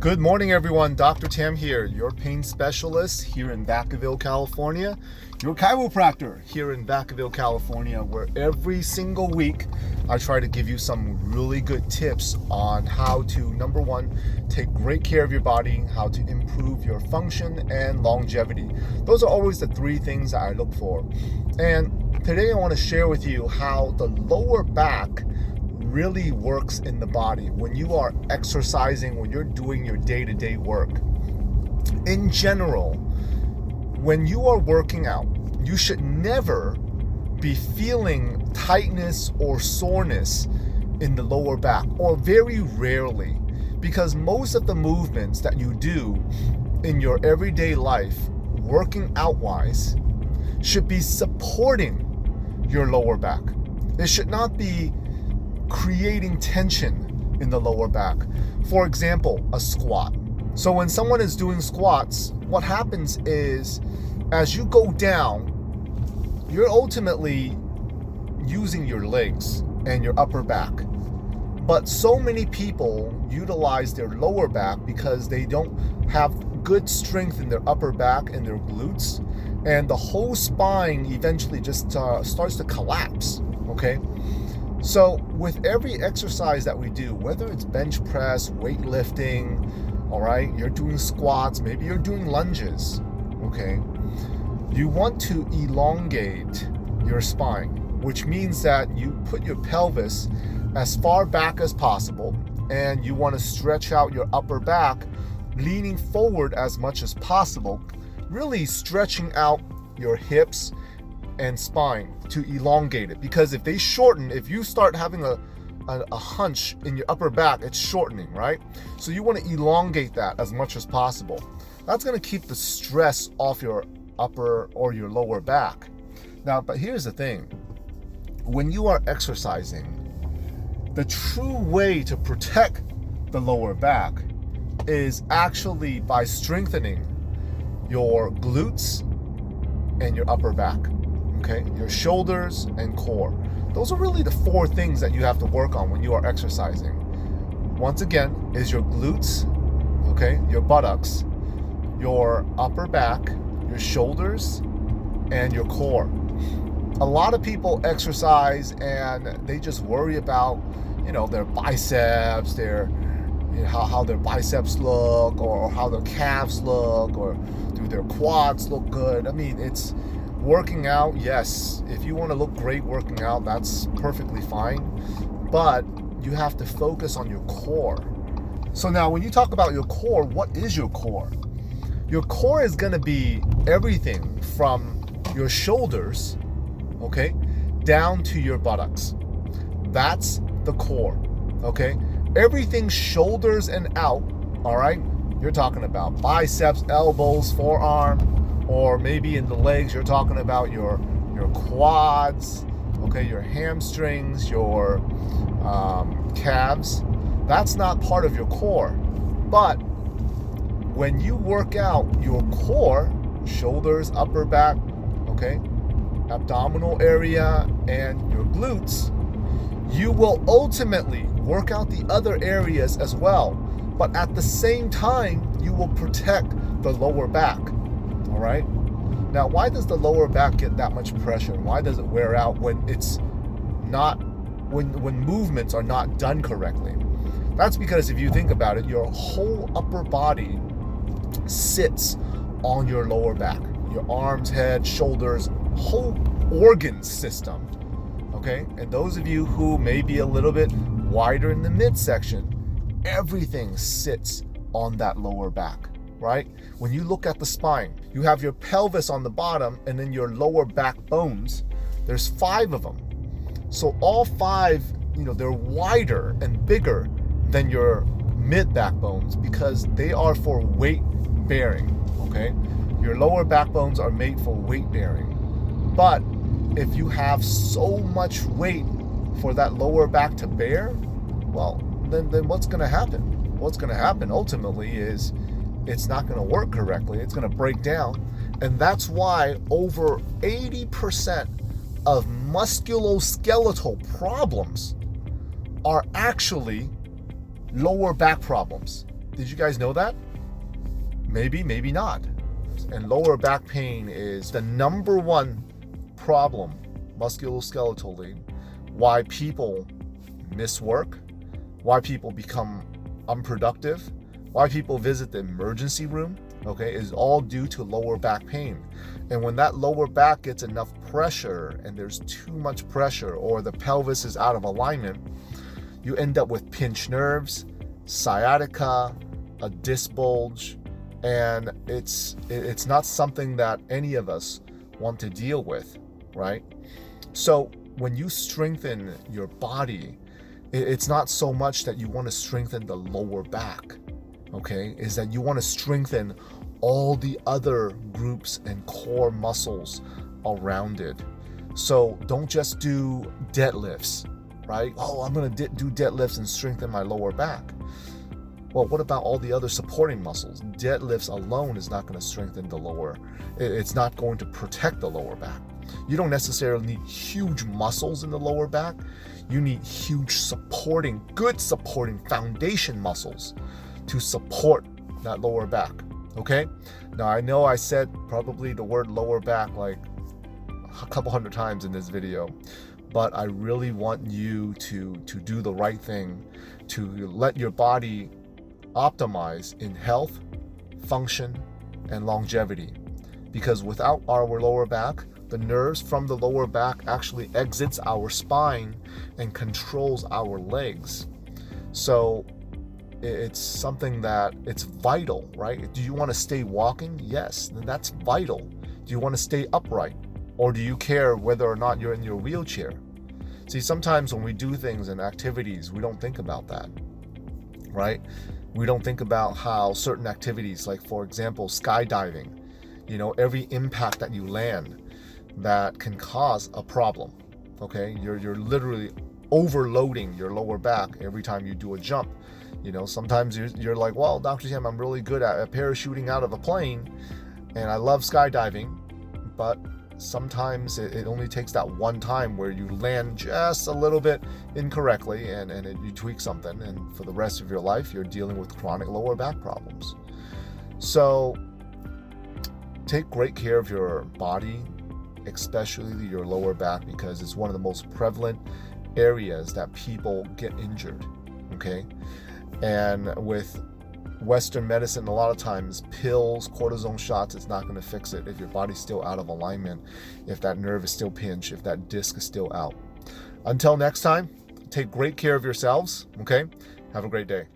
Good morning, everyone. Dr. Tam here, your pain specialist here in Vacaville, California, your chiropractor here in Vacaville, California, where every single week I try to give you some really good tips on how to, number one, take great care of your body, how to improve your function and longevity. Those are always the three things that I look for. And today I want to share with you how the lower back really works in the body when you are exercising, when you're doing your day-to-day work. In general, when you are working out, you should never be feeling tightness or soreness in the lower back, or very rarely, because most of the movements that you do in your everyday life, working out-wise, should be supporting your lower back. It should not be creating tension in the lower back. For example, a squat. So when someone is doing squats, what happens is as you go down, you're ultimately using your legs and your upper back. But so many people utilize their lower back because they don't have good strength in their upper back and their glutes, and the whole spine eventually just starts to collapse, okay? So with every exercise that we do, whether it's bench press, weightlifting, all right, you're doing squats, maybe you're doing lunges, okay, you want to elongate your spine, which means that you put your pelvis as far back as possible, and you want to stretch out your upper back, leaning forward as much as possible, really stretching out your hips and spine to elongate it. Because if they shorten, if you start having a hunch in your upper back, it's shortening, right? So you want to elongate that as much as possible. That's going to keep the stress off your upper or your lower back. Now, but here's the thing. When you are exercising, the true way to protect the lower back is actually by strengthening your glutes and your upper back. Okay, your shoulders and core. Those are really the four things that you have to work on when you are exercising. Once again, is your glutes, okay, your buttocks, your upper back, your shoulders, and your core. A lot of people exercise and they just worry about, their biceps, how their biceps look, or how their calves look, or do their quads look good. I mean, it's working out, yes, if you want to look great working out, that's perfectly fine, but you have to focus on your core. So now when you talk about your core, what is your core? Your core is going to be everything from your shoulders, okay, down to your buttocks. That's the core, okay? Everything shoulders and out, all right? You're talking about biceps, elbows, forearm, or maybe in the legs, you're talking about your quads, okay, your hamstrings, your calves. That's not part of your core. But when you work out your core, shoulders, upper back, okay, abdominal area, and your glutes, you will ultimately work out the other areas as well. But at the same time, you will protect the lower back. All right. Now, why does the lower back get that much pressure? Why does it wear out when it's not, when movements are not done correctly? That's because if you think about it, your whole upper body sits on your lower back. Your arms, head, shoulders, whole organ system. Okay. And those of you who may be a little bit wider in the midsection, everything sits on that lower back. Right? When you look at the spine, you have your pelvis on the bottom and then your lower back bones. There's 5 of them. So all 5, they're wider and bigger than your mid back bones because they are for weight bearing, okay? Your lower back bones are made for weight bearing. But if you have so much weight for that lower back to bear, well, then what's going to happen? What's going to happen ultimately is it's not going to work correctly. It's going to break down. And that's why over 80% of musculoskeletal problems are actually lower back problems. Did you guys know that? Maybe, maybe not. And lower back pain is the number one problem, musculoskeletally, why people miss work, why people become unproductive, why people visit the emergency room, okay, is all due to lower back pain. And when that lower back gets enough pressure and there's too much pressure, or the pelvis is out of alignment, you end up with pinched nerves, sciatica, a disc bulge, and it's not something that any of us want to deal with, right? So when you strengthen your body, it's not so much that you want to strengthen the lower back, okay? Is that you want to strengthen all the other groups and core muscles around it. So don't just do deadlifts, right? Oh, I'm going to do deadlifts and strengthen my lower back. Well, what about all the other supporting muscles? Deadlifts alone is not going to strengthen the lower. It's not going to protect the lower back. You don't necessarily need huge muscles in the lower back. You need huge supporting, good supporting foundation muscles to support that lower back, okay? Now, I know I said probably the word lower back like a couple hundred times in this video, but I really want you to do the right thing, to let your body optimize in health, function, and longevity. Because without our lower back, the nerves from the lower back actually exits our spine and controls our legs. So it's something that it's vital, right? Do you want to stay walking? Yes, then that's vital. Do you want to stay upright? Or do you care whether or not you're in your wheelchair? See, sometimes when we do things and activities, we don't think about that, right? We don't think about how certain activities, like for example, skydiving, every impact that you land, that can cause a problem, okay? You're literally overloading your lower back every time you do a jump. Sometimes you're like, well, Dr. Tam, I'm really good at parachuting out of a plane and I love skydiving, but sometimes it only takes that one time where you land just a little bit incorrectly and you tweak something, and for the rest of your life, you're dealing with chronic lower back problems. So take great care of your body, especially your lower back, because it's one of the most prevalent areas that people get injured, okay? And with Western medicine, a lot of times pills, cortisone shots, it's not going to fix it if your body's still out of alignment, if that nerve is still pinched, if that disc is still out. Until next time, take great care of yourselves, okay? Have a great day.